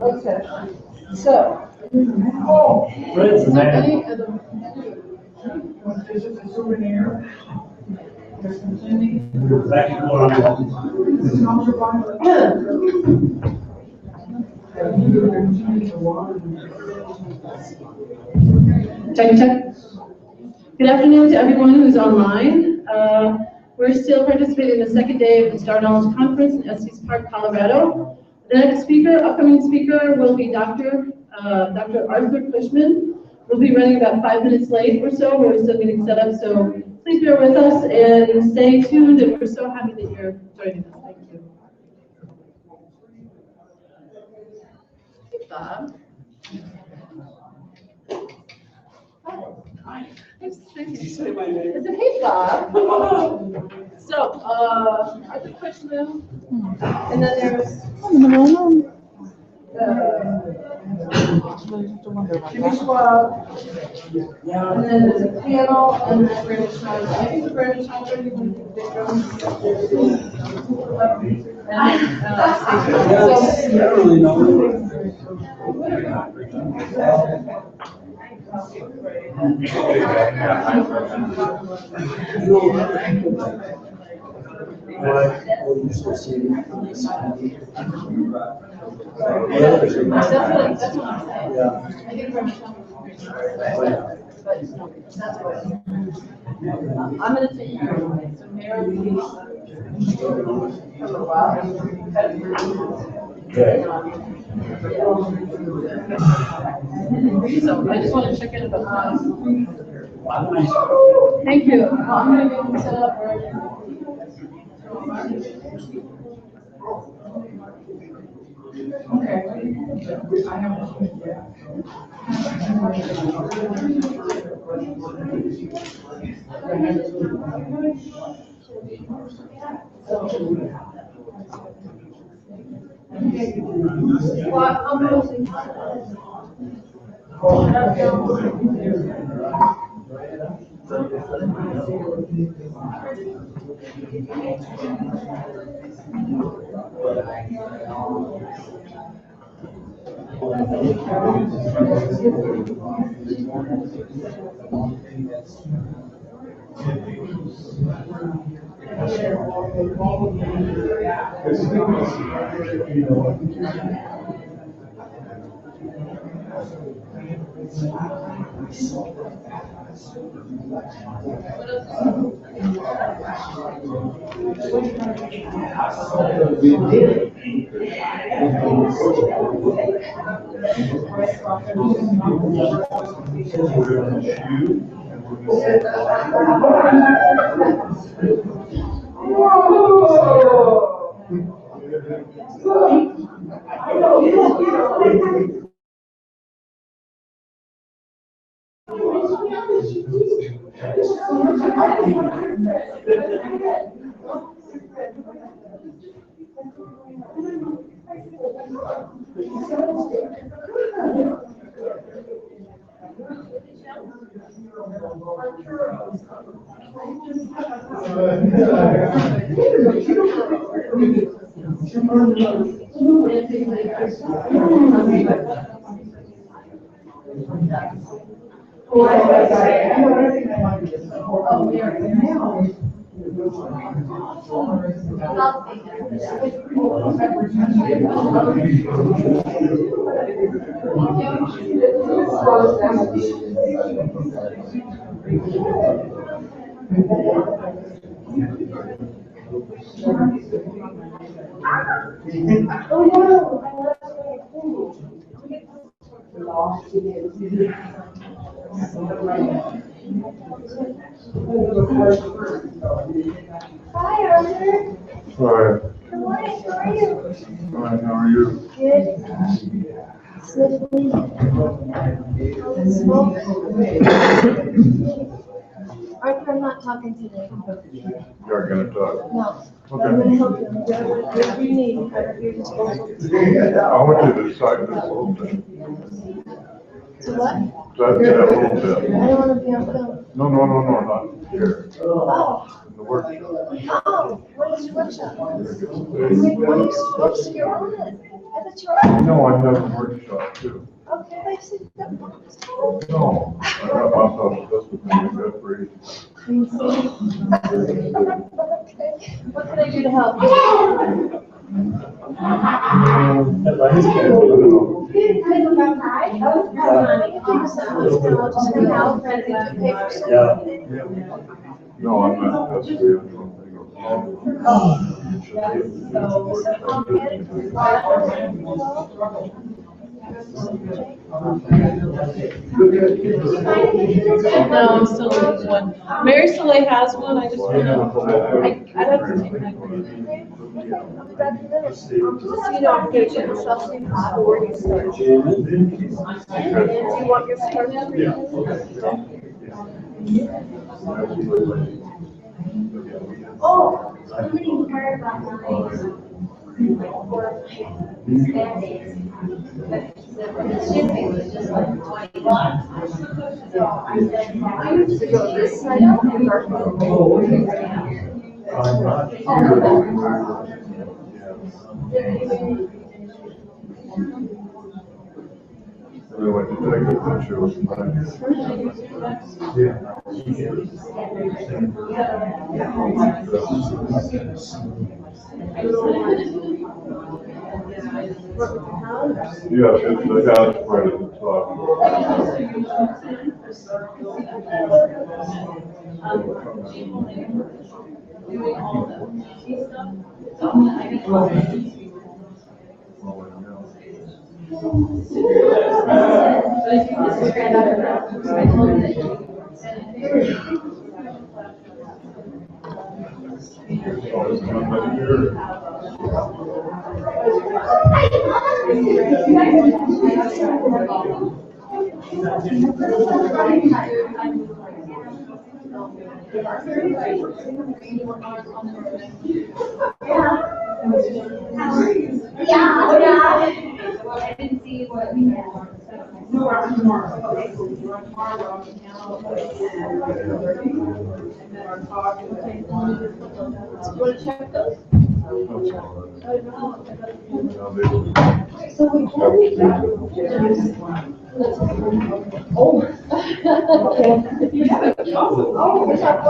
Okay, so. Fred's the man. Any of the- Back and forth. Check, check. Good afternoon to everyone who's online. We're still participating in the second day of the Star Knowledge Conference in Estes Park, Colorado. The next upcoming speaker will be Dr. Arthur Cushman. We'll be running about 5 minutes late or so. We're still getting set up, so please bear with us and stay tuned. And we're so happy that you're joining us. Thank you. Hey, Bob. Hi. Nice to meet you. Say my name. I said, hey, Bob. So, Arthur Cushman, and then there's Jimmy Schwab, and then there's a panel, and then Brandon Schneider. I think Brandon Schneider, you want to I don't really know. That's what I'm saying. Yeah. I think Brandon Schneider. But that's what. I'm gonna take care of it. So Mayor will be for a while. So I just want to check in about. Thank you. I'm gonna get them set up. Okay. I have. Hi, Arthur. Hi. Good morning. How are you? Fine, how are you? Good. Swiftly. Arthur, I'm not talking today. You're gonna talk. No. I'm Okay. gonna help you. Whatever you need, I'm at your disposal. I want you to decide this a little bit. To what? Decide that a little I bit. don't wanna be on film. No, not here. Oh, in the workshop. Oh, what is your workshop? What are No, you supposed to be on it? I thought you were on it. I have a workshop too. Okay, I said that. No, I got my thoughts, that's the thing I got for you. Okay, what can I do to help? His No, I'm not, that's the real No, I'm still looking for one. Mary Soleil has one, I just want to, I'd have to take my. I'll be back in a minute. Just so you know, I'm patient, so I'll see before you start. And do you want your start? Oh, somebody heard about mine. Band-Aids. But the shipping was just like $20. So I said, I used to go this side out and We went to take a picture with Yeah, it's the house right at the yeah, oh yeah. I didn't see what we had. Want to check those? Oh, we have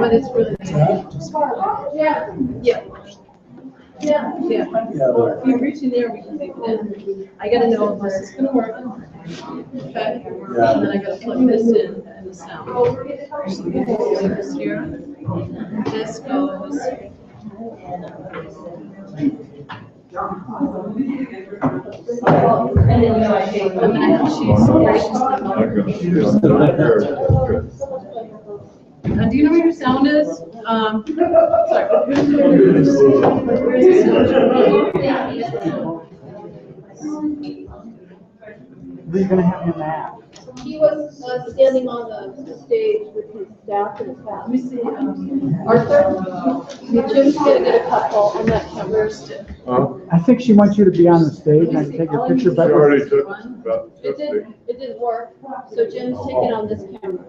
But it's really. Yeah. Yeah. Yeah, yeah. If you reach in there, we can leave it in. I gotta know if this is gonna work. Okay? And then I gotta plug this in and the sound. This here. This goes. And then I have sheets. Do you know where your sound is? Sorry. Where's the Where are you gonna have him at? He was standing on the stage with his staff and his Let family. me see. Arthur, Jim's gonna get a couple on that camera. I think she wants you to be on the stage and I can take your picture, She but already took about It 50. didn't work, so Jim's taking on this camera.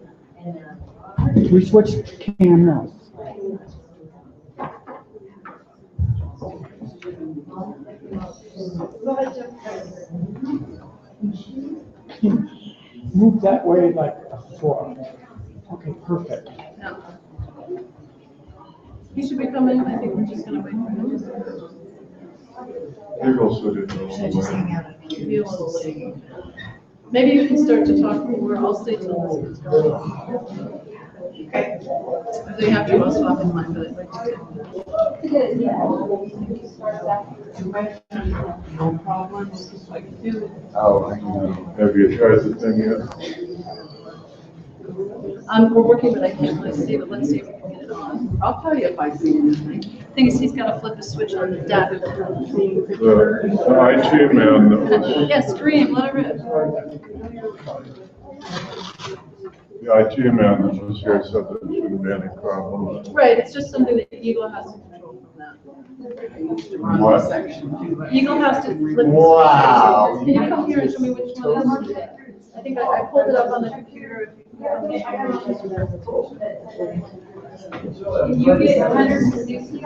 we switched cameras. Move that way like before. Okay, perfect. No. He should be coming. I think we're just gonna wait for him. You go sit in. Be a little late. Maybe you can start to talk more. I'll stay till this is going. Okay. If they have to, I'll swap in mine, but I'd like to. No problem. I can do it. Have you tried the thing yet? We're working, but I can't really see, but let's see if we can get it on. I'll tell you if I see anything. Thing is, he's gotta flip a switch on the deck. The IT man. Yeah, scream, let it rip. The IT man that was here said that there shouldn't be any problem. Right, it's just something that Eagle has to control from that. What? Eagle has to flip. Wow. Can you come here and show me which one is? I think I pulled it up on the computer. You get $160.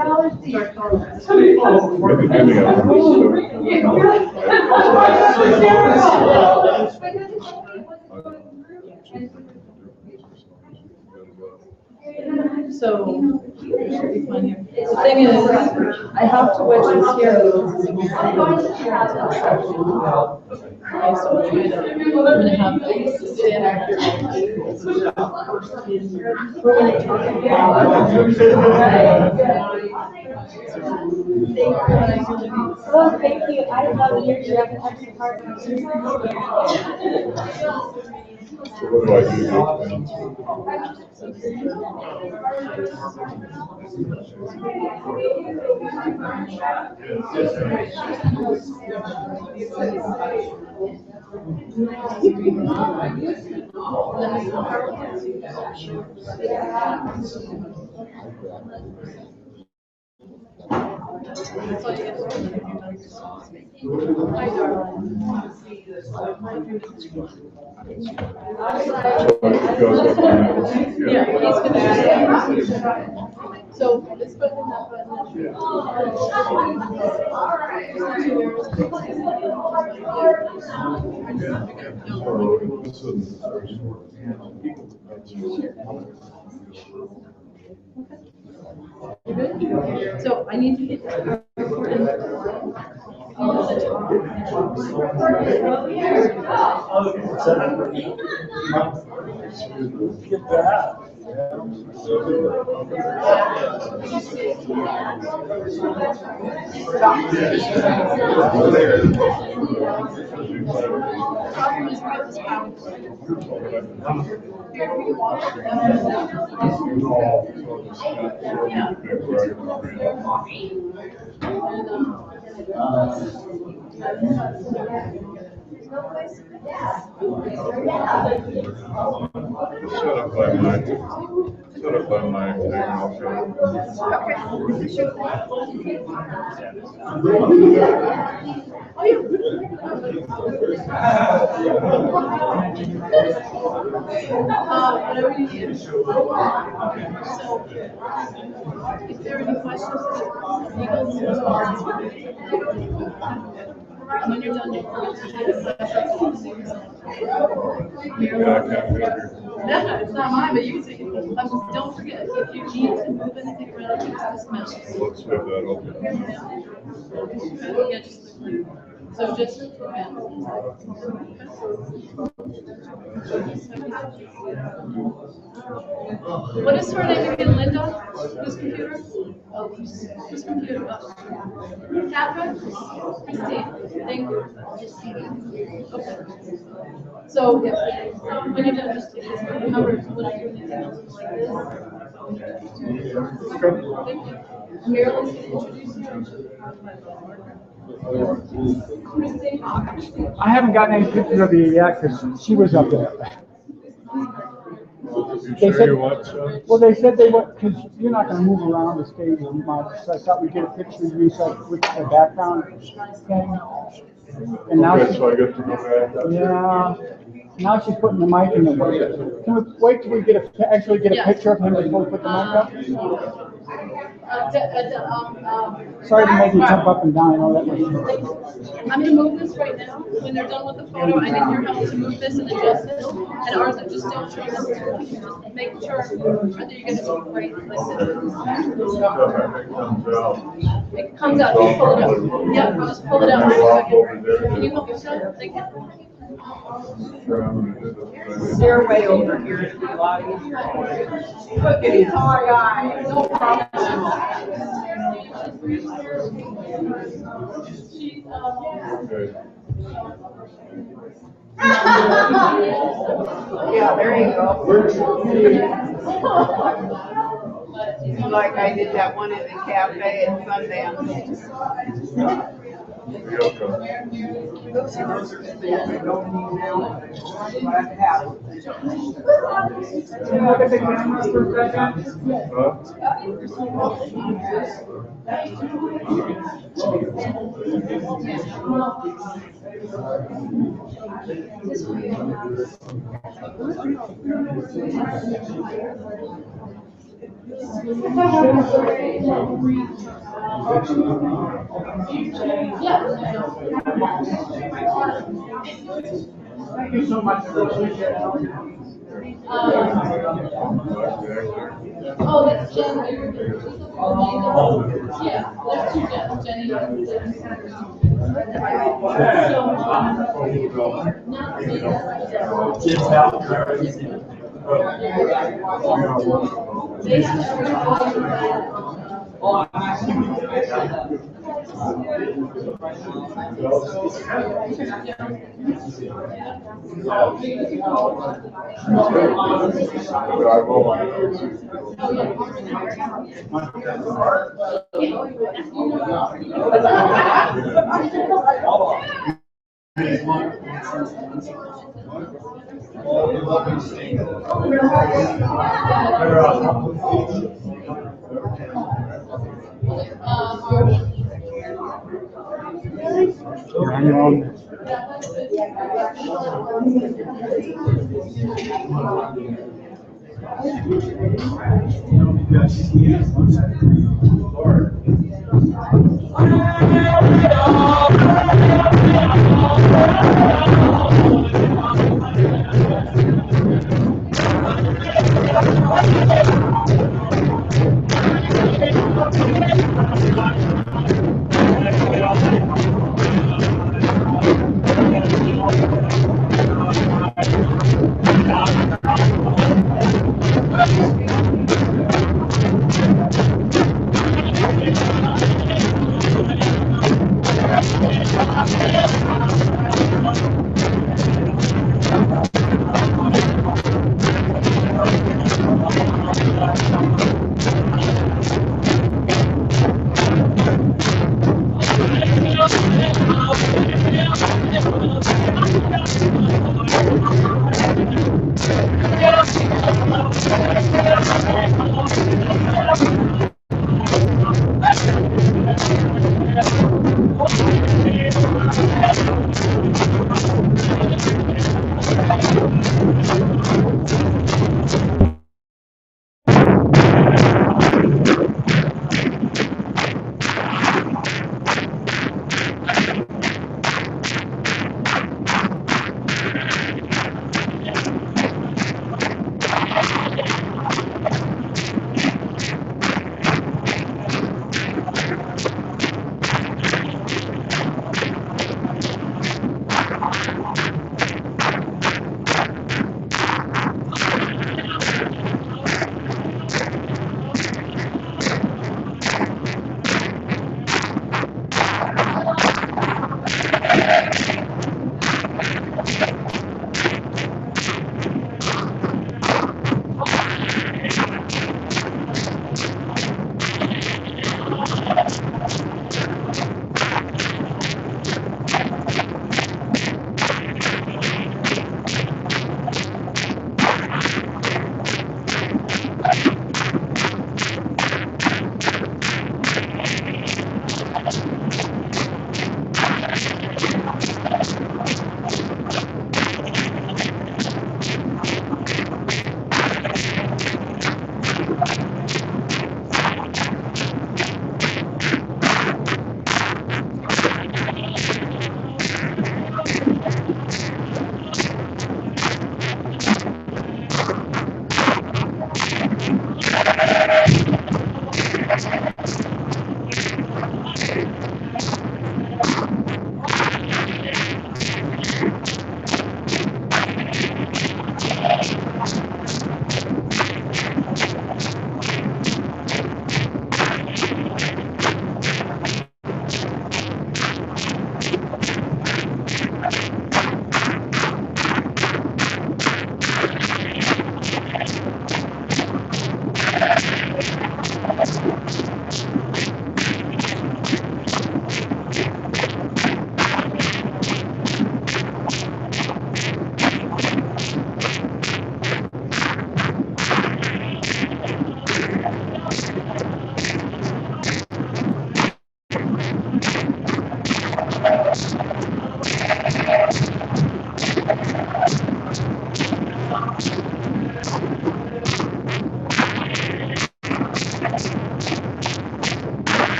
So, it should be fun here. The thing is, I have to wedge this here. Okay, so I'm gonna have these stand Oh, thank you. I love your extra partners. So what do I do? Yeah, he's gonna. So this button, that button. So I need to get this. Get that. Shut up by my thing, I'll shut up. Whatever you need. So, if there are any questions, you can and when you're done, you can take a flash up to the Yeah, I can't feel it. No, it's not mine, but you can take it. Don't forget, if you need to move anything around, use this mouse. Let's have that open. Yeah, just so just, yeah. What is her name again, Linda? Whose computer? Oh, whose computer? Catherine? Christine, thank you. Okay. So, when you're done, just take this, remember, when I do anything else like this. Thank you. Marilyn's going to introduce you. I haven't gotten any pictures of you yet because she was up there. You They sure said- you want some? Well, they said they went, because you're not going to move around the stage much, so I thought we'd get a picture of you so with the background thing. And now, Okay, so I get to go back. yeah, now she's putting the mic in the way. Can we wait till we actually get a Yes. picture of him before we put the mic up? I'm Sorry to make you jump up and down, I know that was. gonna move this right now. When they're done with the photo, I need your help to move this and adjust it. And ours are just don't show this. Just make sure that you're gonna do right like this. It comes out, just pull it out. Yeah, just pull it out. Can you help yourself? Thank you. They're way over here. It'd be a lot easier. Look at his tall guy. No problem. Yeah, there you go. Like I did that one in the cafe at Sundance. Look at the cameras for a second. Thank you so much. Oh, that's Jen. Yeah, there's two Jens, Jenny. Kids out. You're on your own.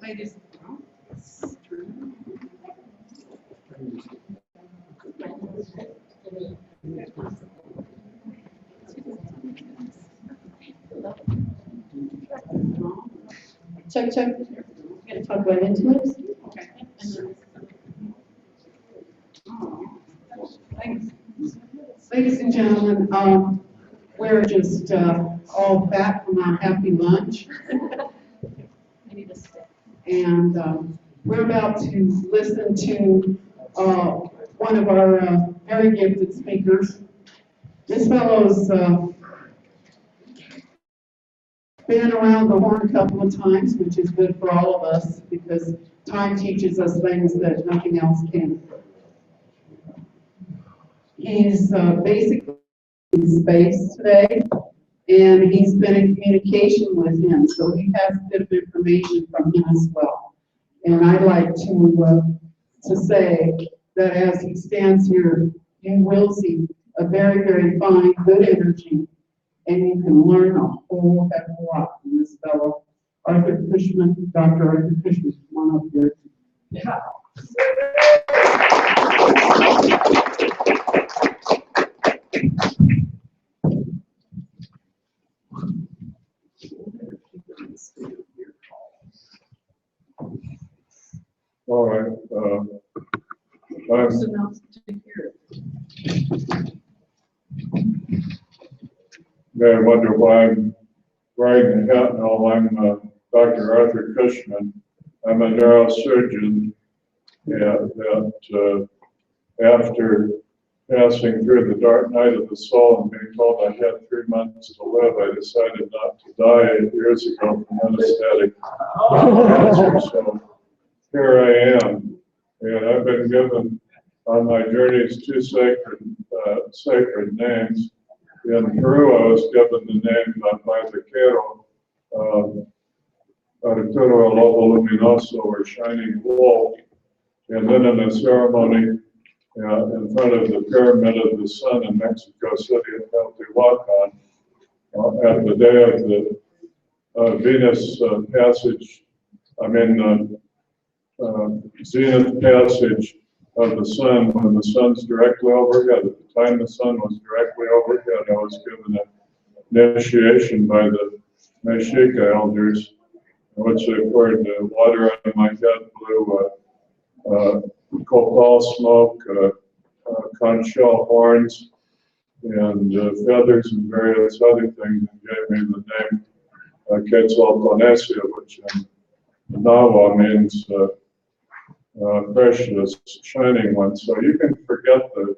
Ladies. Check, check. We're gonna talk right into it. Okay. Ladies and gentlemen, we're just all back from our happy lunch. And we're about to listen to one of our very gifted speakers. This fellow's been around the horn a couple of times, which is good for all of us because time teaches us things that nothing else can. He's basically in space today, and he's been in communication with him, so he has a bit of information from him as well. And I'd like to say that as he stands here, you will see a very, very fine, good energy, and you can learn a whole heck of a lot from this fellow, Arthur Cushman, Dr. Arthur Cushman. Come on up here. Yeah. All right, Person else to take care of it. I wonder why I'm wearing the hat now. I'm Dr. Arthur Cushman. I'm a neurosurgeon that after passing through the dark night of the soul and being told I had 3 months to live, I decided not to die 8 years ago from metastatic cancer. So here I am, and I've been given on my journeys 2 sacred names. In Peru, I was given the name by the Quero, Arturo el Lobo Luminoso, or Shining Wolf. And then in a ceremony in front of the Pyramid of the Sun in Mexico City at Teotihuacan, at the day of the Venus passage, zenith passage of the sun, when the sun's directly overhead. At the time the sun was directly overhead, I was given an initiation by the Mexica elders, in which they poured water on my head, blew copal smoke, conch shell horns, and feathers and various other things, and gave me the name Quetzalconesia, which in Nahua means precious, shining one. So you can forget the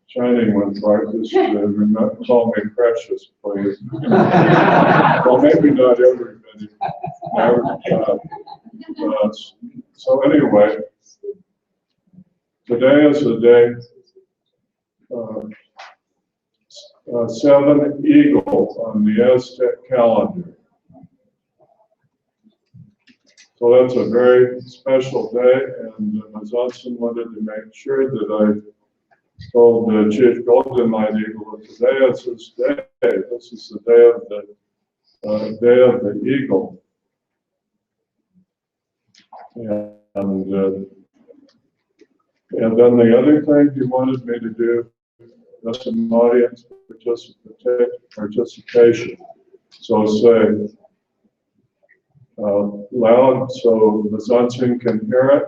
shining one part, just call me precious, please. Well, maybe not everybody. So anyway, today is the day 7 Eagle on the Aztec calendar. So that's a very special day, and Ms. Hudson wanted to make sure that I told Chief Golden Light Eagle that today is his day. This is the day of the eagle. And then the other thing he wanted me to do was some audience participation. So say loud so the Zansun can hear it.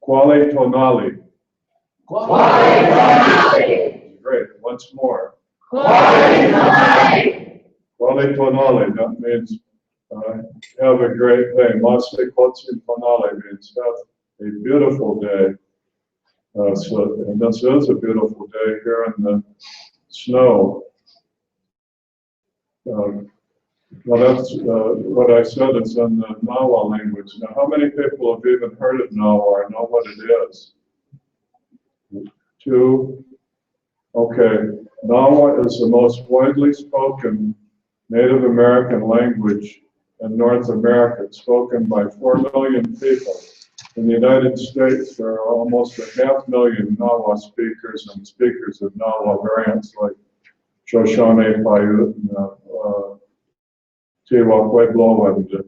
Quali tonali. Quali tonali. Great. Once more. Quali tonali. Quali tonali. That means have a great day. Mase quotsi tonali means have a beautiful day. And this is a beautiful day here in the snow. Well, that's what I said. It's in the Nahua language. Now, how many people have even heard of Nahua or know what it is? 2. Okay. Nahua is the most widely spoken Native American language in North America. It's spoken by 4 million people. In the United States, there are almost 500,000 Nawa speakers and speakers of Nawa variants like Shoshone, Paiute, Tiwa Pueblo, and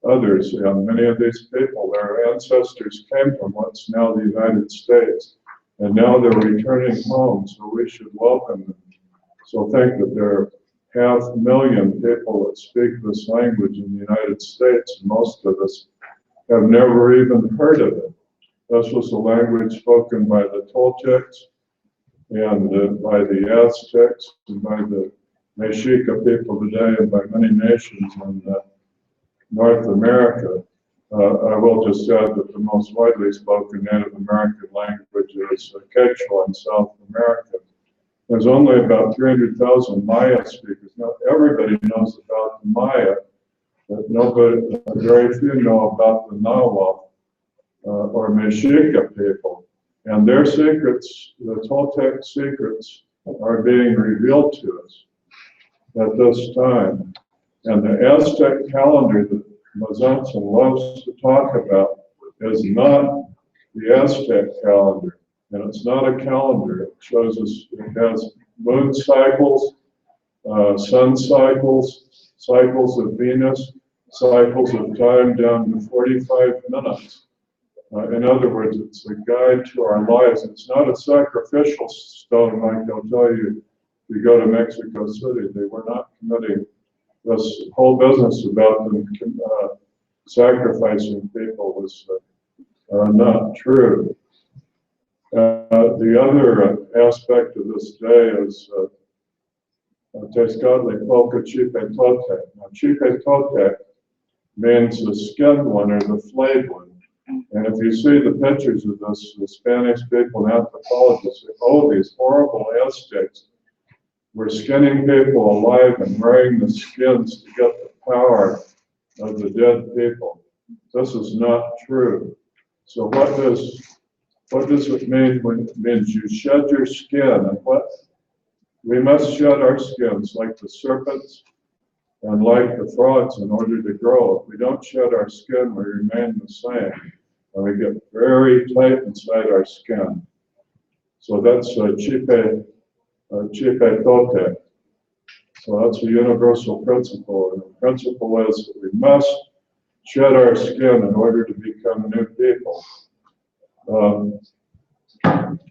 others. And many of these people, their ancestors came from what's now the United States, and now they're returning home, so we should welcome them. So think that there are 500,000 people that speak this language in the United States, and most of us have never even heard of it. This was a language spoken by the Toltecs and by the Aztecs and by the Mexica people today and by many nations in North America. I will just add that the most widely spoken Native American language is Quechua in South America. There's only about 300,000 Maya speakers. Now, everybody knows about the Maya, but very few know about the Nahuatl or Mexica people. And their secrets, the Toltec secrets, are being revealed to us at this time. And the Aztec calendar that Mazantzan loves to talk about is not the Aztec calendar. And it's not a calendar. It shows us, it has moon cycles, sun cycles, cycles of Venus, cycles of time down to 45 minutes. In other words, it's a guide to our lives. It's not a sacrificial stone like they'll tell you if you go to Mexico City. They were not committing this whole business about them sacrificing people was not true. The other aspect of this day is Tezcatli Polka Chipe Totec. Now, Chipe Totec means the skinned one or the flayed one. And if you see the pictures of this, the Spanish people and anthropologists say, oh, these horrible Aztecs were skinning people alive and wearing the skins to get the power of the dead people. This is not true. So what does it mean when it means you shed your skin? And what? We must shed our skins like the serpents and like the frogs in order to grow. If we don't shed our skin, we remain the same. And we get very tight inside our skin. So that's Chipe Totec. So that's a universal principle. And the principle is that we must shed our skin in order to become new people.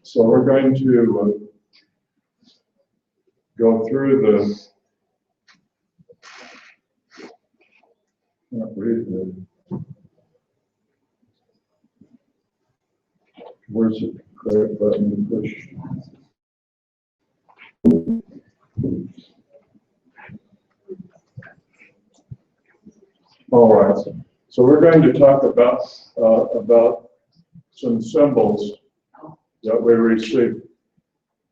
So we're going to go through the, not read the, where's the correct button to push? All right, so we're going to talk about some symbols that we received.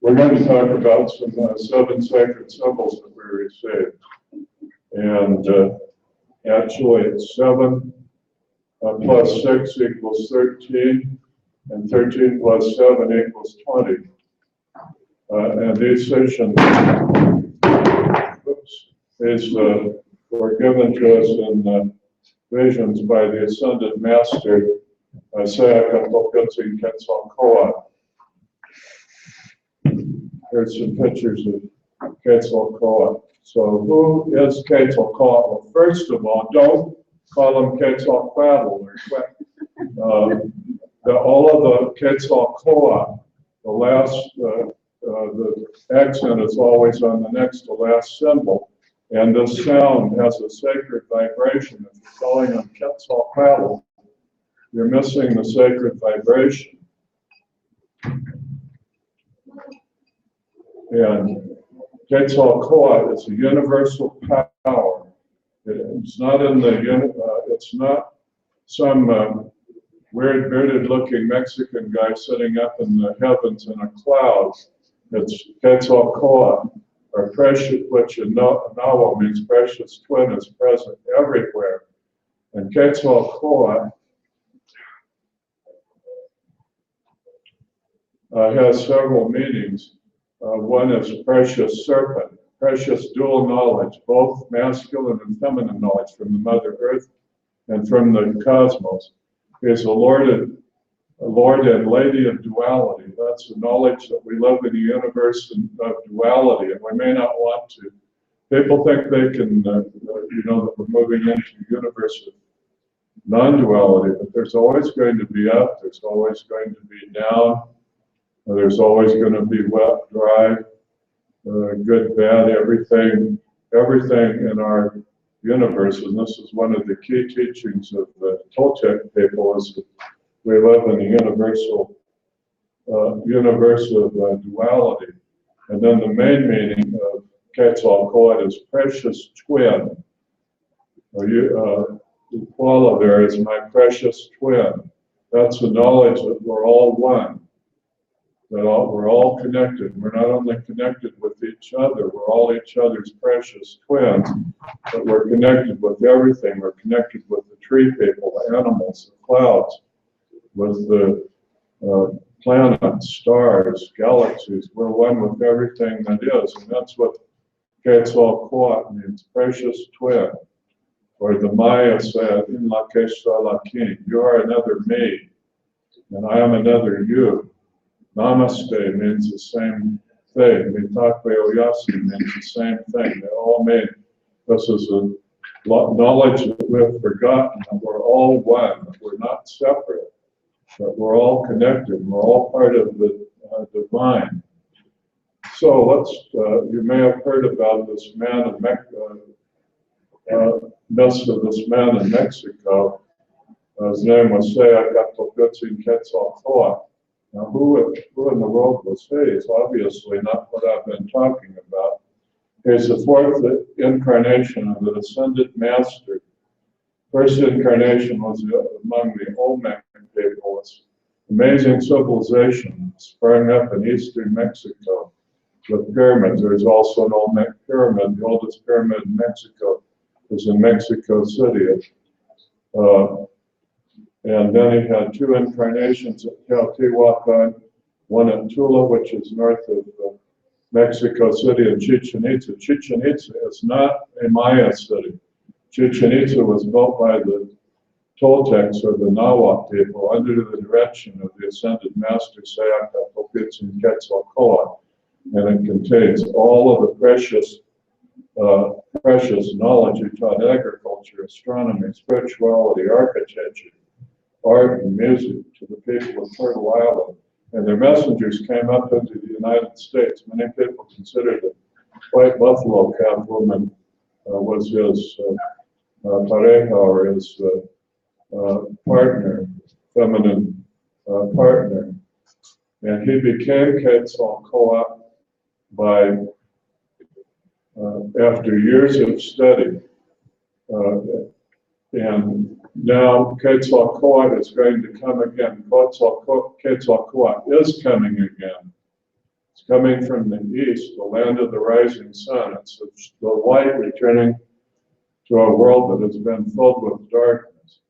We're going to talk about some 7 sacred symbols that we received. And actually it's 7 plus 6 equals 13, and 13 plus 7 equals 20. And these visions, were given to us in visions by the Ascended Master, Sayaka Tokutsi Quetzalcoatl. Here's some pictures of Quetzalcoatl. So who is Quetzalcoatl? Well, first of all, don't call him Quetzalcoatl. All of the Quetzalcoatl, the last, the accent is always on the next to last symbol. And this sound has a sacred vibration. If you're calling him Quetzalcoatl, you're missing the sacred vibration. And Quetzalcoatl is a universal power. It's not in the, it's not some weird bearded-looking Mexican guy sitting up in the heavens in a cloud. It's Quetzalcoatl, or precious, which in Nahuatl means precious twin, is present everywhere. And Quetzalcoatl has several meanings. One is precious serpent. precious dual knowledge, both masculine and feminine knowledge from the Mother Earth and from the cosmos, is a Lord and Lady of duality. That's the knowledge that we live in a universe of duality, and we may not want to. People think they can, that we're moving into a universe of non-duality, but there's always going to be up, there's always going to be down, there's always going to be wet, dry, good, bad, everything in our universe. And this is one of the key teachings of the Toltec people, is that we live in a universe of duality. And then the main meaning of Quetzalcoatl is precious twin. Kuala there is my precious twin. That's the knowledge that we're all one, that we're all connected. We're not only connected with each other, we're all each other's precious twins, but we're connected with everything. We're connected with the tree people, the animals, the clouds, with the planets, stars, galaxies. We're one with everything that is, and that's what Quetzalcoatl means, precious twin. Or the Maya said, "In la Quetzalaquin," you are another me, and I am another you. Namaste means the same thing. Mitaque Oyasi means the same thing. They all mean this is a knowledge that we've forgotten, that we're all one, that we're not separate, that we're all connected, and we're all part of the divine. So you may have heard about this man in Mexico. His name was Seacatl Quetzalcoatl. Now, who in the world was he? He's obviously not what I've been talking about. He's the fourth incarnation of the Ascended Master. First incarnation was among the Olmec people. It's amazing civilization sprang up in eastern Mexico with pyramids. There's also an Olmec pyramid. The oldest pyramid in Mexico is in Mexico City. And then he had two incarnations at Teotihuacan, one at Tula, which is north of Mexico City, and Chichen Itza. Chichen Itza is not a Maya city. Chichen Itza was built by the Toltecs, or the Nahuatl people, under the direction of the Ascended Master Seacatl Quetzalcoatl. And it contains all of the precious knowledge he taught: agriculture, astronomy, spirituality, architecture, art, and music to the people of Turtle Island. And their messengers came up into the United States. Many people consider the White Buffalo Cap woman was his pareja, or his partner, feminine partner. And he became Quetzalcoatl after years of study. And now Quetzalcoatl is going to come again. Quetzalcoatl is coming again. It's coming from the east, the land of the rising sun. It's the light returning to a world that has been filled with darkness.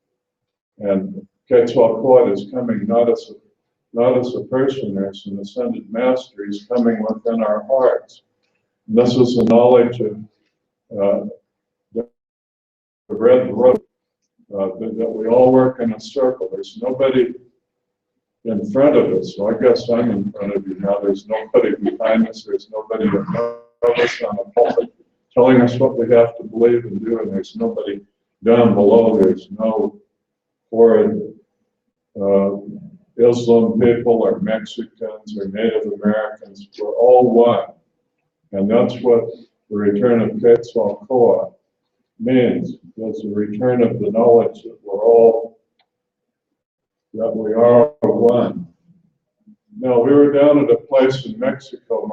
And Quetzalcoatl is coming not as a person, as an ascended master. He's coming within our hearts. And this is the knowledge of the red road. That we all work in a circle. There's nobody in front of us. So I guess I'm in front of you now. There's nobody behind us. There's nobody above us on the pulpit telling us what we have to believe and do. And there's nobody down below. There's no foreign Islam people or Mexicans or Native Americans. We're all one. And that's what the return of Quetzalcoatl means. It's the return of the knowledge that we are one. Now, we were down at a place in Mexico,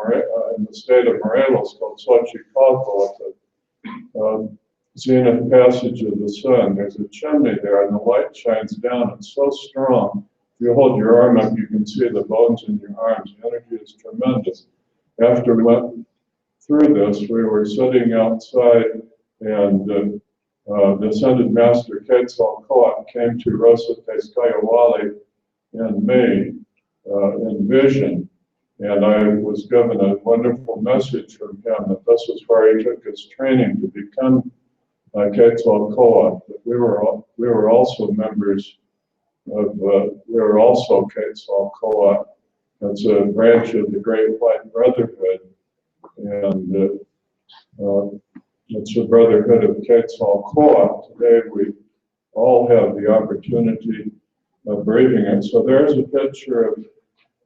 in the state of Morelos, called Xochicalco, at the zenith passage of the sun. There's a chimney there, and the light shines down. It's so strong. If you hold your arm up, you can see the bones in your arms. The energy is tremendous. After we went through this, we were sitting outside, and the Ascended Master Quetzalcoatl came to Rosa Tezcayawali and me in vision. And I was given a wonderful message from him that this is where he took his training to become Quetzalcoatl. We were also members of, we were also Quetzalcoatl. It's a branch of the Great White Brotherhood. And it's a brotherhood of Quetzalcoatl. Today we all have the opportunity of breathing it. So there's a picture of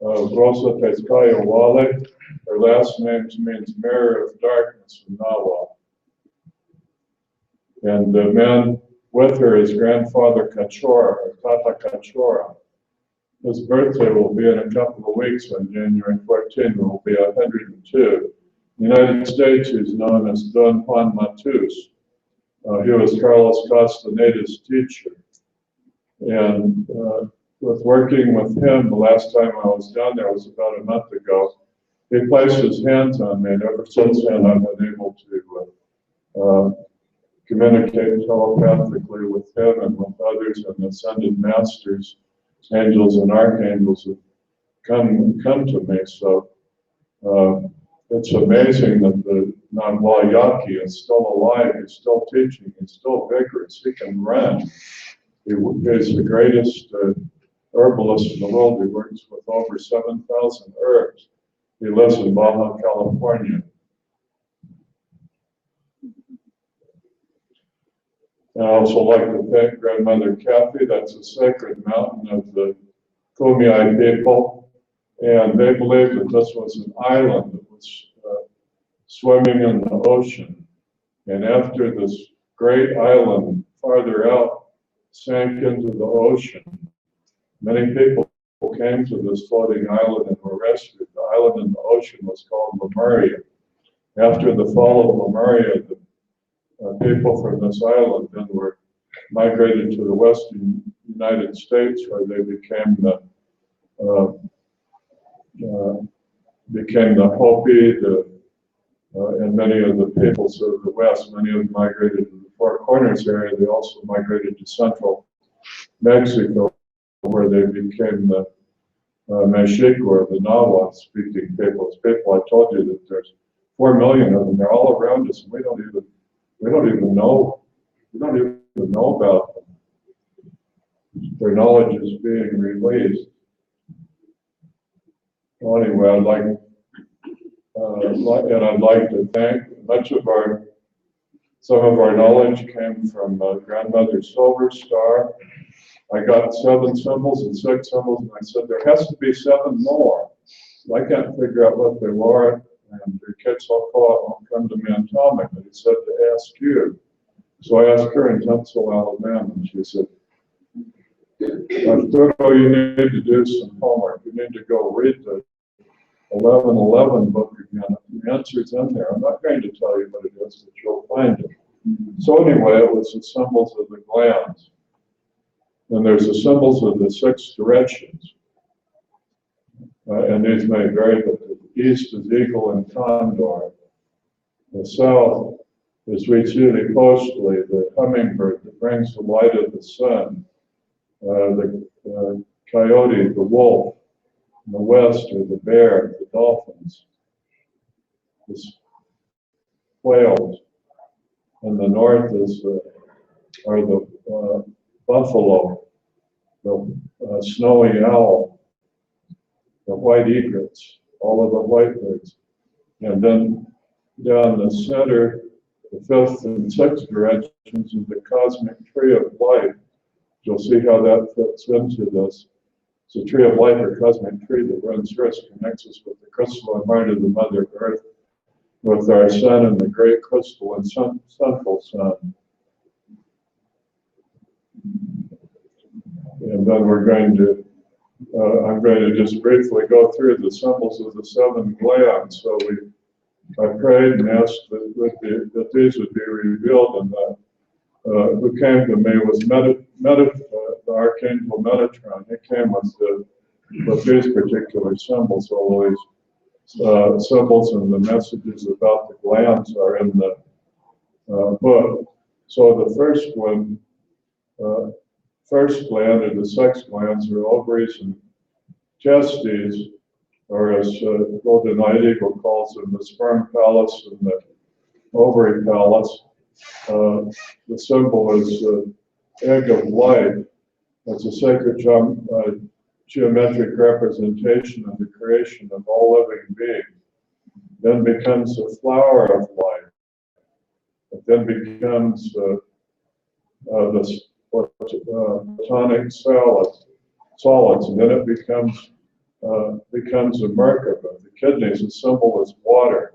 Rosa Tezcaya Wale. Her last name means mirror of darkness in Nahuatl. And the man with her is Grandfather Cachorra, or Tata Cachorra. His birthday will be in a couple of weeks on January 14th. He will be 102. In the United States, he's known as Don Juan Matus. He was Carlos Castaneda's teacher. And with working with him, the last time I was down there was about a month ago, he placed his hands on me, and ever since then I've been able to communicate telepathically with him and with others, and ascended masters, angels and archangels have come to me. So it's amazing that the Nagua Yaqui is still alive, he's still teaching, he's still vigorous, he can run. He's the greatest herbalist in the world. He works with over 7,000 herbs. He lives in Baja California. I also like to thank Grandmother Kathy. That's a sacred mountain of the Kumeyaay people. And they believed that this was an island that was swimming in the ocean. And after this great island farther out sank into the ocean, many people came to this floating island and were rescued. The island in the ocean was called Lemuria. After the fall of Lemuria, the people from this island then were migrated to the western United States, where they became the Hopi, and many of the peoples of the West. Many of them migrated to the Four Corners area. They also migrated to central Mexico, where they became the Mexico, or the Nahuatl-speaking peoples. People, I told you that there's 4 million of them. They're all around us, and we don't even know about them. Their knowledge is being released. Well, anyway, I'd like to thank some of our knowledge came from Grandmother Silver Star. I got 7 symbols and 6 symbols, and I said, there has to be 7 more. I can't figure out what they were, and the Quetzalcoatl won't come to me and tell me, but he said to ask you. So I asked her in Tunstall, Alabama, and she said, Arturo, you need to do some homework. You need to go read the 1111 book again. The answer's in there. I'm not going to tell you what it is, but you'll find it. So anyway, it was the symbols of the glands. And there's the symbols of the 6 directions. And these may vary, but the east is eagle and condor. The south is Huitzilopochtli, the hummingbird that brings the light of the sun. The coyote, the wolf. In the west are the bear, the dolphins, the whales. In the north are the buffalo, the snowy owl, the white egrets, all of the white birds. And then down the center, the 5th and 6th directions is the cosmic tree of life. You'll see how that fits into this. It's a tree of life, or cosmic tree, that runs through us, connects us with the crystalline heart of the Mother Earth, with our sun and the great crystal and central sun. And then we're going to, I'm going to just briefly go through the symbols of the 7 glands. So I prayed and asked that these would be revealed, and who came to me was the Archangel Metatron. He came with these particular symbols. All these symbols and the messages about the glands are in the book. So the first one, first gland, or the 6 glands, are ovaries and testes, or as Golden Night Eagle calls them, the sperm palace and the ovary palace. The symbol is egg of life. It's a sacred geometric representation of the creation of all living beings. Then becomes the flower of life. It then becomes the platonic solids, and then it becomes a Merkaba. The kidneys, the symbol is water.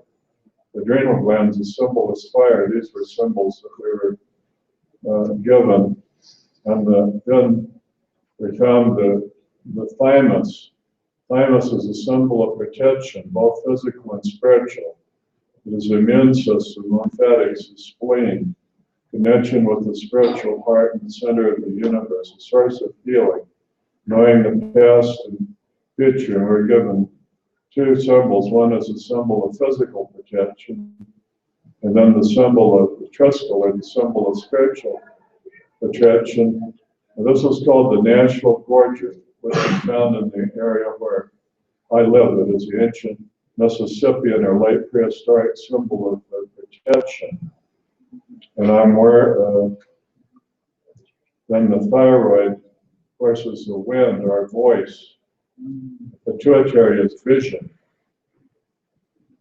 The adrenal glands, the symbol is fire. These were symbols that we were given. And then we found the thymus. Thymus is a symbol of protection, both physical and spiritual. It is the immune system, lymphatics, the spleen, connection with the spiritual heart and the center of the universe, a source of healing, knowing the past and future. And we're given two symbols. One is a symbol of physical protection, and then the symbol of the Triskel, or the symbol of spiritual protection. And this is called the Nashville Gorget, which is found in the area where I live. It is the ancient Mississippian or late prehistoric symbol of protection. And I'm aware, then the thyroid, of course, is the wind, our voice. The pituitary is vision,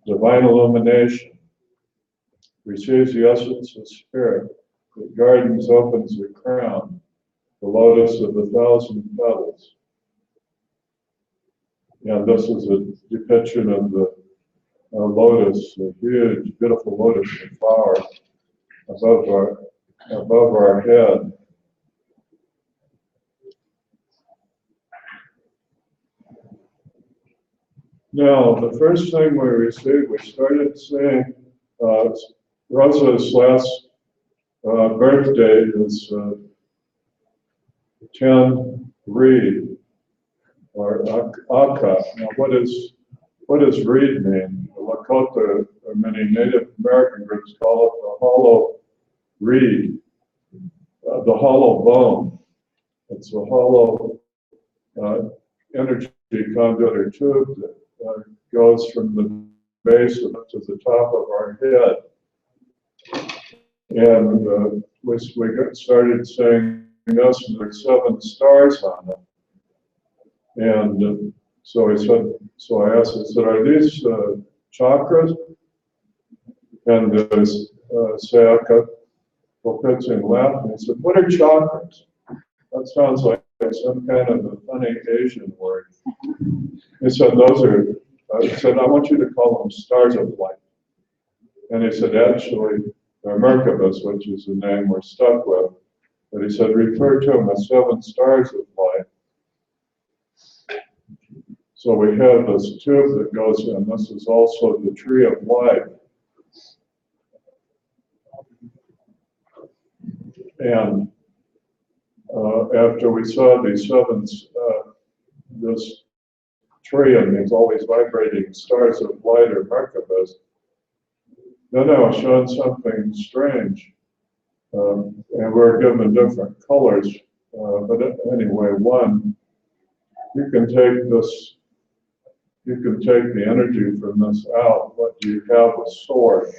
divine illumination, receives the essence of spirit. The gardens opens the crown, the lotus of the thousand petals. And this is a depiction of the lotus, a huge, beautiful lotus flower above our head. Now, the first thing we received, we started saying, Rosa's last birthday is 10 Reed, or Aka. Now, what does Reed mean? The Lakota, or many Native American groups call it the hollow reed, the hollow bone. It's a hollow energy conduit or tube that goes from the base up to the top of our head. And we started saying this, and there's 7 stars on it. And so I asked, I said, are these chakras? And there's Sayaka Kopitsin laughed, and he said, what are chakras? That sounds like some kind of a funny Asian word. He said, I said, I want you to call them stars of light. And he said, actually, they're Merkabas, which is the name we're stuck with. But he said, refer to them as 7 stars of light. So we have this tube that goes in. This is also the tree of life. And after we saw these 7, this tree and these always vibrating stars of light or Merkabas, then I was shown something strange. And we're given different colors. But anyway, one, you can take the energy from this out. What do you have? A sword.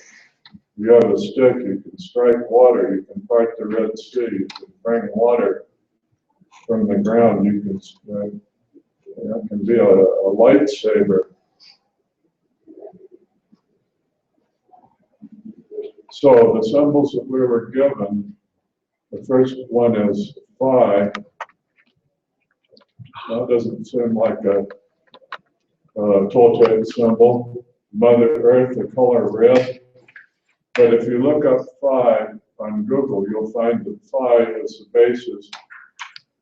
You have a stick, you can strike water, you can part the Red Sea, you can bring water from the ground, you can, it can be a lightsaber. So the symbols that we were given, the first one is Phi. That doesn't seem like a Toltec symbol. Mother Earth, the color red. But if you look up Phi on Google, you'll find that Phi is the basis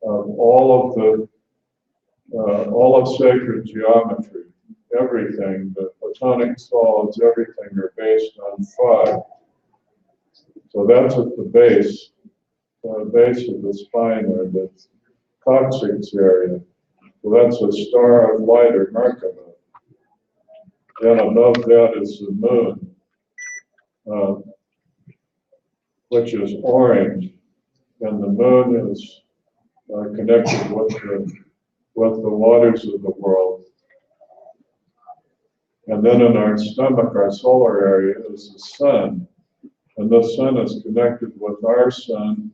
of all of sacred geometry. Everything, the platonic solids, everything are based on Phi. So that's at the base of the spine, or the coccyx area. So that's a star of light or Merkaba. Then above that is the moon, which is orange, and the moon is connected with the waters of the world. And then in our stomach, our solar area, is the sun. And the sun is connected with our sun,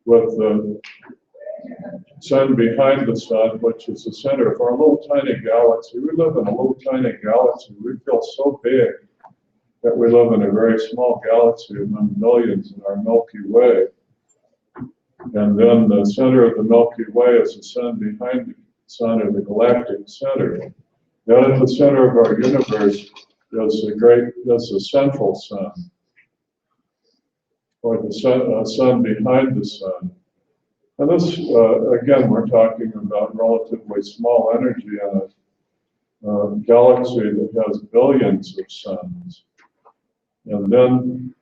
with the sun behind the sun, which is the center of our little tiny galaxy. We live in a little tiny galaxy. We feel so big that we live in a very small galaxy among millions in our Milky Way. And then the center of the Milky Way is the sun behind the sun, or the galactic center. Then at the center of our universe is the central sun, or the sun behind the sun. And this, again, we're talking about relatively small energy in a galaxy that has billions of suns. And then,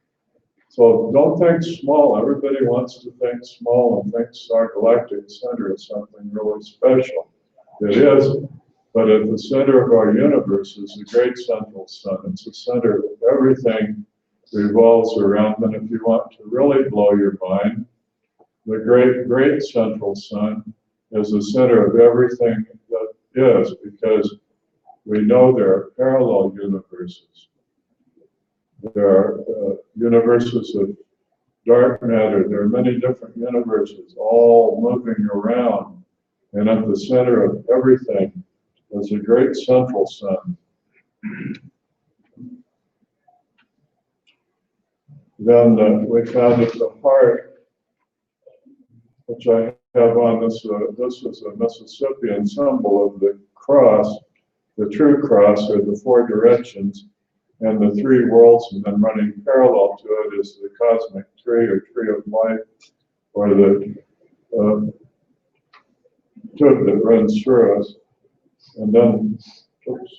so don't think small. Everybody wants to think small and thinks our galactic center is something really special. It is, but at the center of our universe is the great central sun. It's the center of everything revolves around. And if you want to really blow your mind, the great central sun is the center of everything that is, because we know there are parallel universes. There are universes of dark matter. There are many different universes all moving around. And at the center of everything is a great central sun. Then we found at the heart, which I have on this, this is a Mississippian symbol of the cross, the true cross, or the four directions, and the three worlds, and then running parallel to it is the cosmic tree, or tree of life, or the tube that runs through us. And then, oops.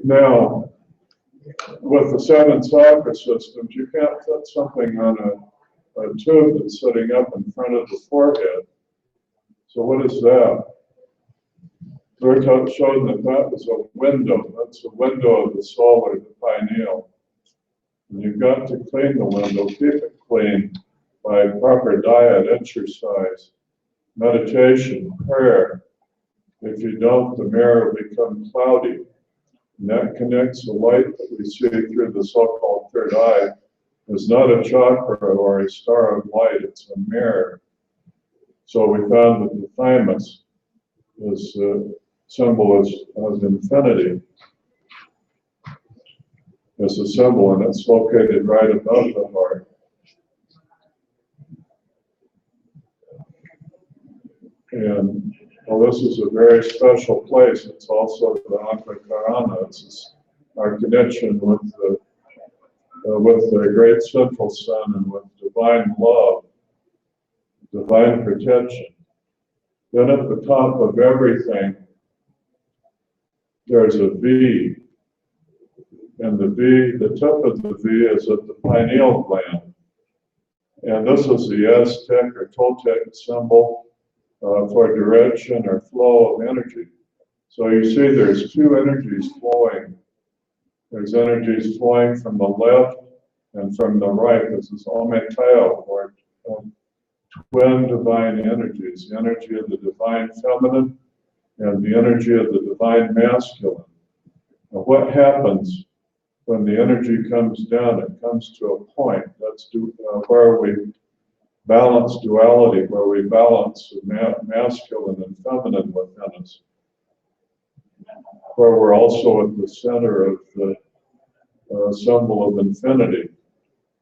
Now, with the 7 chakra systems, you can't put something on a tube that's sitting up in front of the forehead. So what is that? We're showing that that was a window. That's a window of the soul, or the pineal. And you've got to clean the window, keep it clean by proper diet, exercise, meditation, prayer. If you don't, the mirror will become cloudy. And that connects the light that we see through the so-called third eye. Is not a chakra or a star of light, it's a mirror. So we found that the thymus is a symbol of infinity. It's a symbol, and it's located right above the heart. And well, this is a very special place. It's also the Antakarana. It's our connection with the great central sun and with divine love, divine protection. Then at the top of everything, there's a V. And the tip of the V is at the pineal gland. And this is the Aztec or Toltec symbol for direction or flow of energy. So you see there's two energies flowing. There's energies flowing from the left and from the right. This is Ometeil, or twin divine energies, the energy of the divine feminine and the energy of the divine masculine. Now, what happens when the energy comes down? It comes to a point. That's where we balance duality, where we balance masculine and feminine within us, where we're also at the center of the symbol of infinity.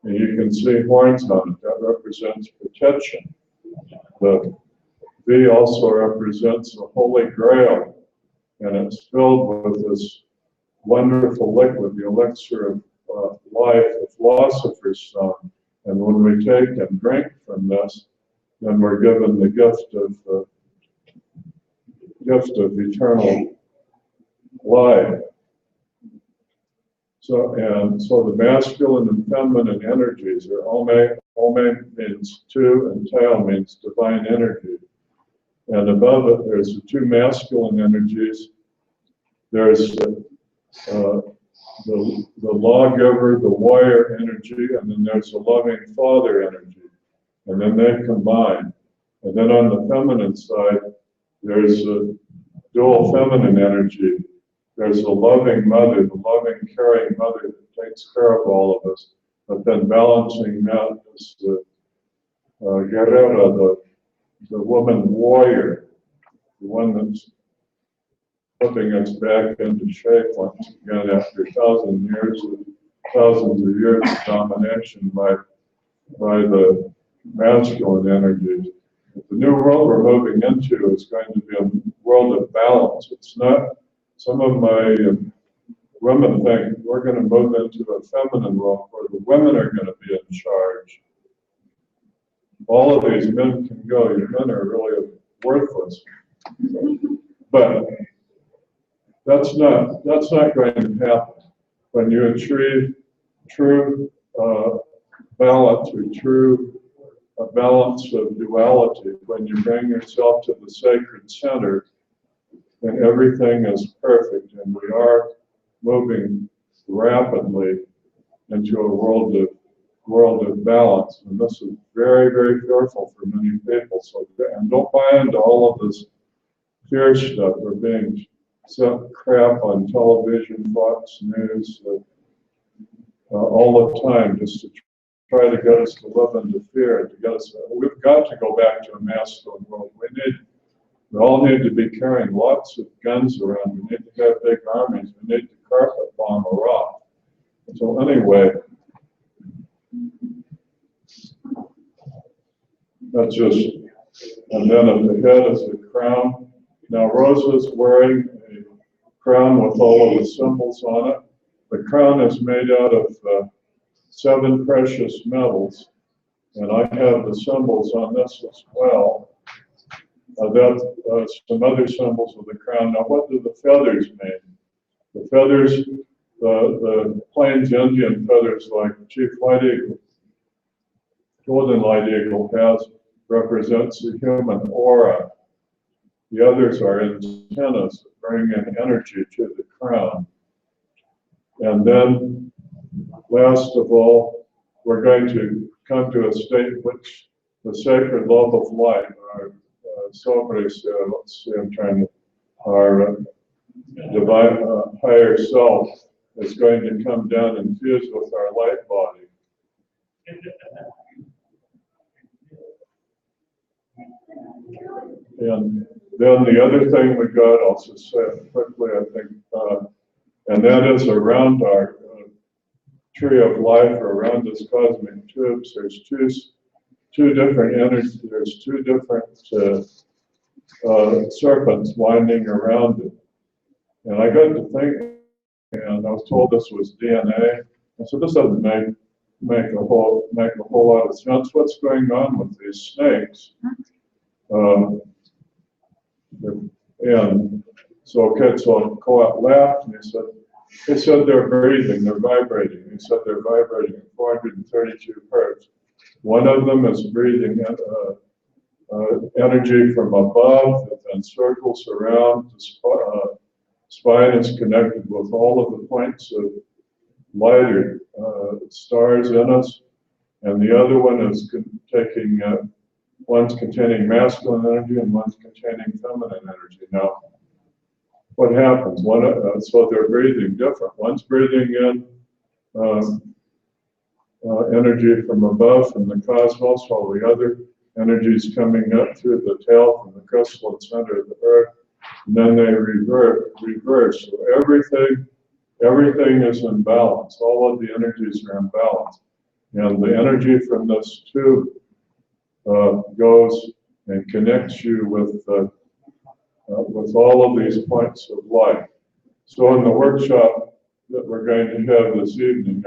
And you can see horns on it. That represents protection. The V also represents the Holy Grail, and it's filled with this wonderful liquid, the elixir of life, the philosopher's stone. And when we take and drink from this, then we're given the gift of eternal life. So the masculine and feminine energies are Ome means two, and Tail means divine energy. And above it, there's the two masculine energies. There's the lawgiver, the warrior energy, and then there's the loving father energy. And then they combine. And then on the feminine side, There's a dual feminine energy. There's a loving mother, the loving, caring mother that takes care of all of us. But then balancing that is the guerrera, the woman warrior, the one that's putting us back into shape once again after thousands of years of domination by the masculine energies. The new world we're moving into is going to be a world of balance. It's not, some of my women think we're going to move into a feminine world where the women are going to be in charge. All of these men can go. Your men are really worthless. But that's not going to happen. When you achieve true balance or true balance of duality, when you bring yourself to the sacred center, then everything is perfect, and we are moving rapidly into a world of balance. And this is very, very fearful for many people. So, and don't buy into all of this fear stuff. We're being sent crap on television, Fox News, all the time, just to try to get us to live into fear, to get us. We've got to go back to a masculine world. We all need to be carrying lots of guns around. We need to have big armies. We need to carpet bomb Iraq. So anyway, that's just, and then at the head is the crown. Now Rosa's wearing a crown with all of the symbols on it. The crown is made out of 7 precious metals, and I have the symbols on this as well. Some other symbols of the crown. Now, what do the feathers mean? The feathers, the Plains Indian feathers, like Chief White Eagle, Golden Light Eagle has, represents the human aura. The others are antennas that bring in energy to the crown. And then, last of all, we're going to come to a state in which the sacred love of light, our let's see, I'm trying to, our divine higher self is going to come down and fuse with our light body. And then the other thing we got, I'll just say it quickly, I think, and that is around our tree of life, or around this cosmic tubes, there's two different energies, there's 2 different serpents winding around it. And I got to think, and I was told this was DNA. And so this doesn't make a whole lot of sense. What's going on with these snakes? And so Quetzalcoatl laughed, and he said they're breathing, they're vibrating. He said they're vibrating at 432 hertz. One of them is breathing energy from above that then circles around. The spine is connected with all of the points of light or stars in us, and the other one is taking, one's containing masculine energy and one's containing feminine energy. Now, what happens? So they're breathing different. One's breathing in energy from above, from the cosmos, while the other energy is coming up through the tail from the crystalline center of the earth, and then they reverse. So everything is in balance. All of the energies are in balance. And the energy from this tube goes and connects you with all of these points of light. So in the workshop that we're going to have this evening,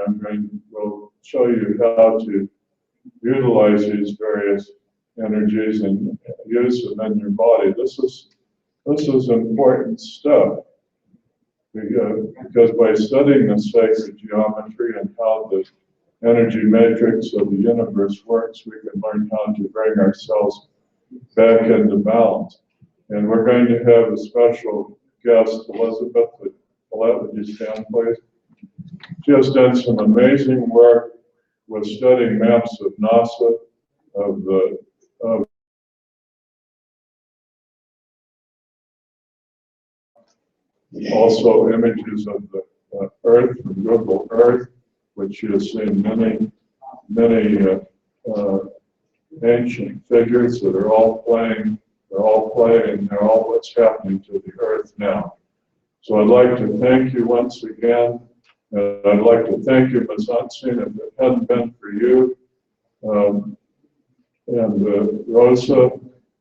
we'll show you how to utilize these various energies and use them in your body. This is important stuff, because by studying the sacred geometry and how the energy matrix of the universe works, we can learn how to bring ourselves back into balance. And we're going to have a special guest, Elizabeth. Would you stand, please? She has done some amazing work with studying maps of NASA, of Also images of the Earth from Google Earth, which has seen many ancient figures that are all playing. They're all playing. They're all what's happening to the Earth now. So I'd like to thank you once again. I'd like to thank you, Ms. Unseen. If it hadn't been for you and Rosa,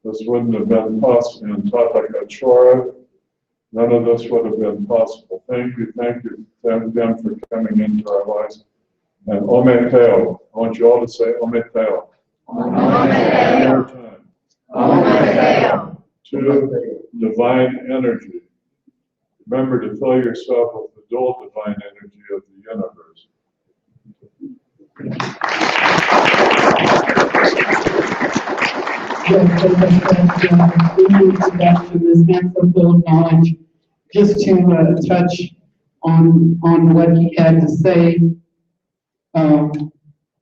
this wouldn't have been possible. And Tata Kachora, none of this would have been possible. Thank you, thank them for coming into our lives. And Ome Teo, I want you all to say Ome Teo. One more time. To divine energy. Remember to fill yourself with the dual divine energy of the universe. This handful of knowledge, just to touch on what he had to say.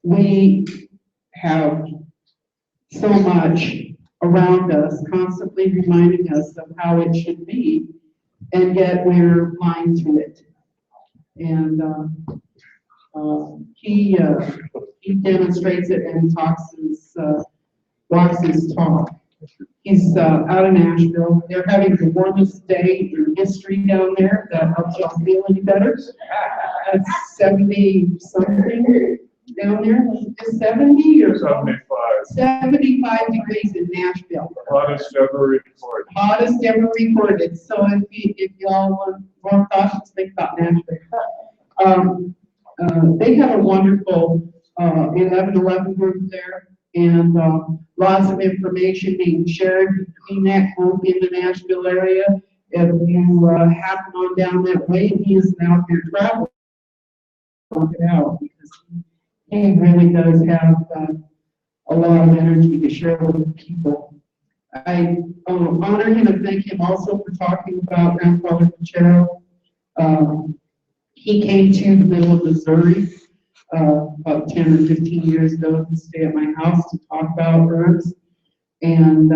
We have so much around us, constantly reminding us of how it should be, and yet we're blind to it. And he demonstrates it and walks his talk. He's out in Nashville. They're having the warmest day in history down there. That helps y'all feel any better. It's 70 something down there. Is 70 or 75. 75 degrees in Nashville. Hottest ever recorded. Hottest ever recorded. So if y'all want more cautious, think about Nashville. They have a wonderful 1111 group there, and lots of information being shared between that group in the Nashville area. If you happen on down that way, he is out there traveling. Look it out, because he really does have a lot of energy to share with people. I honor him and thank him also for talking about Grandfather Pachero. He came to the middle of Missouri about 10 or 15 years ago to stay at my house to talk about herbs. And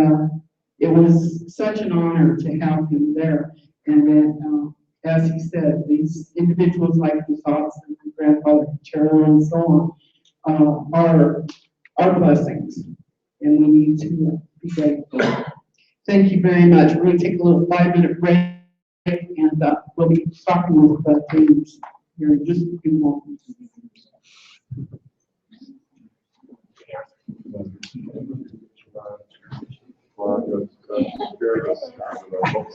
it was such an honor to have him there. And then, as he said, these individuals like his Hudson and Grandfather Pachero and so on are blessings. And we need to be grateful. Thank you very much. We're going to take a little 5-minute break, and we'll be talking with James here in just a few moments.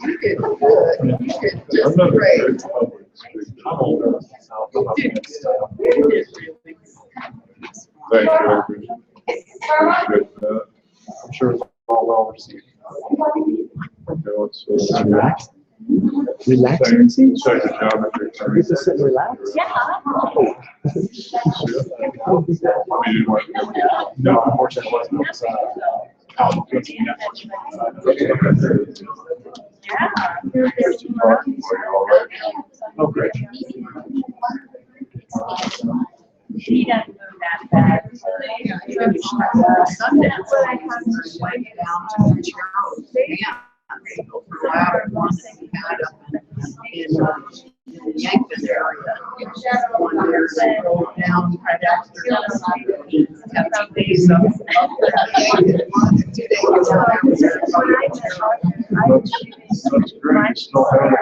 You did good. You did just great. You did really. Thank you. Appreciate that. I'm sure it's all well received. Relax. Relaxing seat? Second geometry. You get to sit and relax? No, unfortunately, it wasn't outside. Oh, great. She doesn't move that fast. Sundance. Went down to the Charles Dam. For a while, we had up in the Yankton area. One year they go down right after the days up there. 2 days. That's great. Still have it.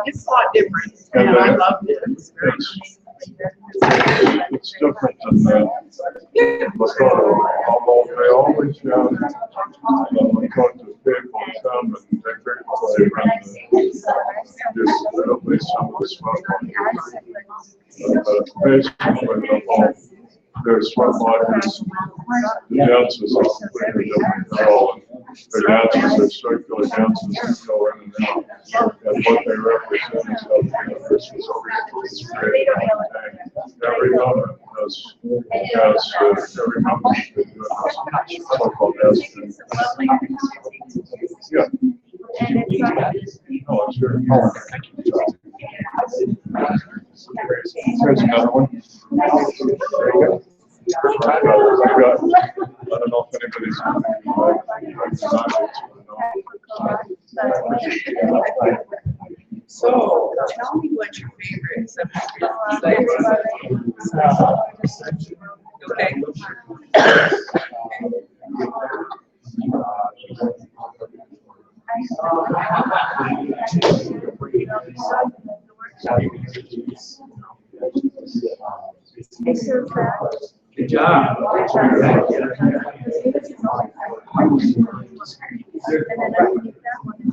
It's a lot different, and I loved it. It was very nice. It's different than that. Although they always have, when we talk to people in town, but they frequently run just at least some of the smoke. Basically, their sweat lodges, the dances are completely different. Their dances are circular dances that go in and out. And what they represent is how the universe is created. Every moment has every moment has been doing so-called estrogen. Yeah. Oh, sure. Oh, thank you. There's another one. I don't know if anybody's So, tell me what your favorite subject is. Okay. Good job.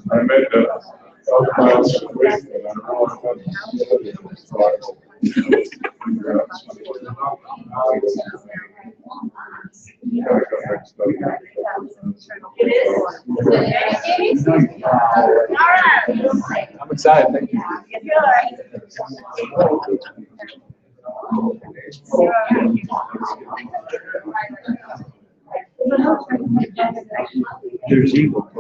I made the 12 miles a week, and I don't know I'm excited. Thank you. There's evil.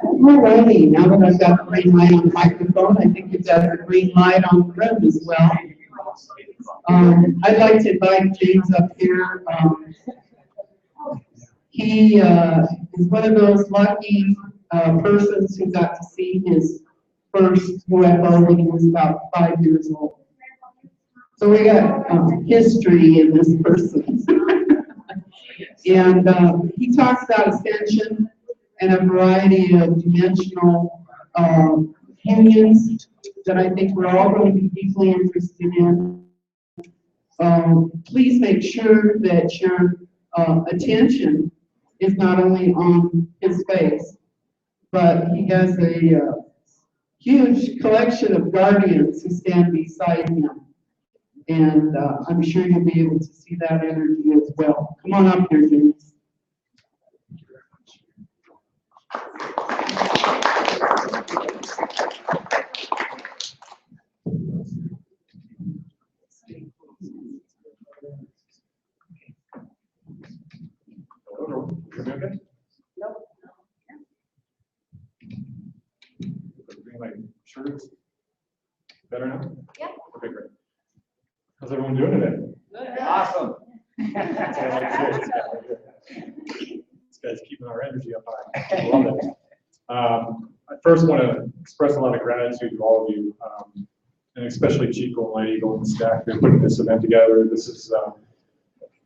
Alrighty, now that I've got the green light on the microphone, I think you've got the green light on the room as well. I'd like to invite James up here. He is one of those lucky persons who got to see his first UFO when he was about 5 years old. So we got history in this person. And he talks about ascension and a variety of dimensional unions that I think we're all going to be deeply interested in. Please make sure that your attention is not only on his face, but he has a huge collection of guardians who stand beside him. And I'm sure you'll be able to see that energy as well. Come on up here, James. Better now? Yeah. Okay, great. How's everyone doing today? Good. Awesome. This guy's keeping our energy up high. I love it. I first want to express a lot of gratitude to all of you, and especially Chico and Light Eagle and the staff for putting this event together. This is,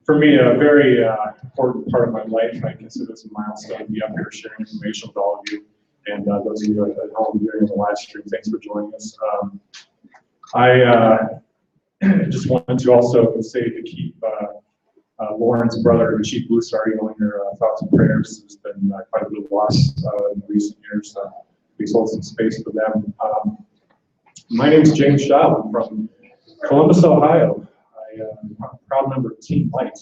for me, a very important part of my life. I consider this a milestone to be up here sharing information with all of you. And those of you at home during the live stream, thanks for joining us. I just wanted to also say to keep Lauren's brother, Chief Blusari, in your thoughts and prayers. There's been quite a bit of loss in recent years. Please hold some space for them. My name is James Shaw. I'm from Columbus, Ohio. I'm a proud member of Team Light.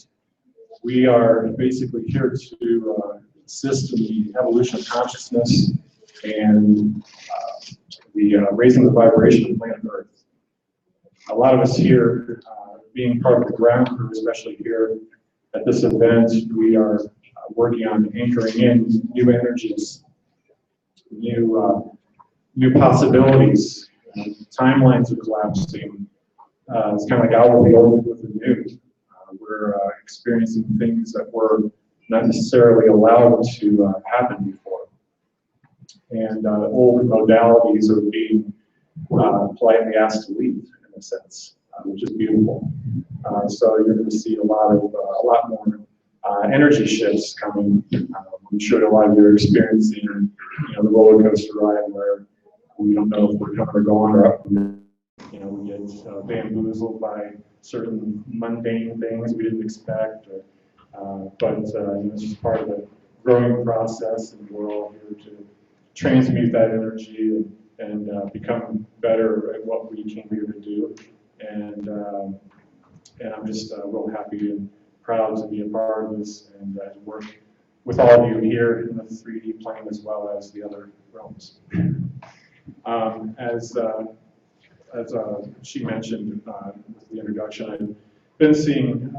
We are basically here to assist in the evolution of consciousness and the raising the vibration of planet Earth. A lot of us here, being part of the ground crew, especially here at this event, we are working on anchoring in new energies, new possibilities. Timelines are collapsing. It's kind of like out with the old with the new. We're experiencing things that were not necessarily allowed to happen before. And old modalities are being politely asked to leave, in a sense, which is beautiful. So you're going to see a lot more energy shifts coming. I'm sure a lot of you are experiencing, the roller coaster ride where We don't know if we're coming or going, or you know, we get bamboozled by certain mundane things we didn't expect, but you know, it's just part of the growing process, and we're all here to transmute that energy and become better at what we came here to do. And I'm just real happy and proud to be a part of this and to work with all of you here in the 3D plane as well as the other realms. As she mentioned with the introduction, I've been seeing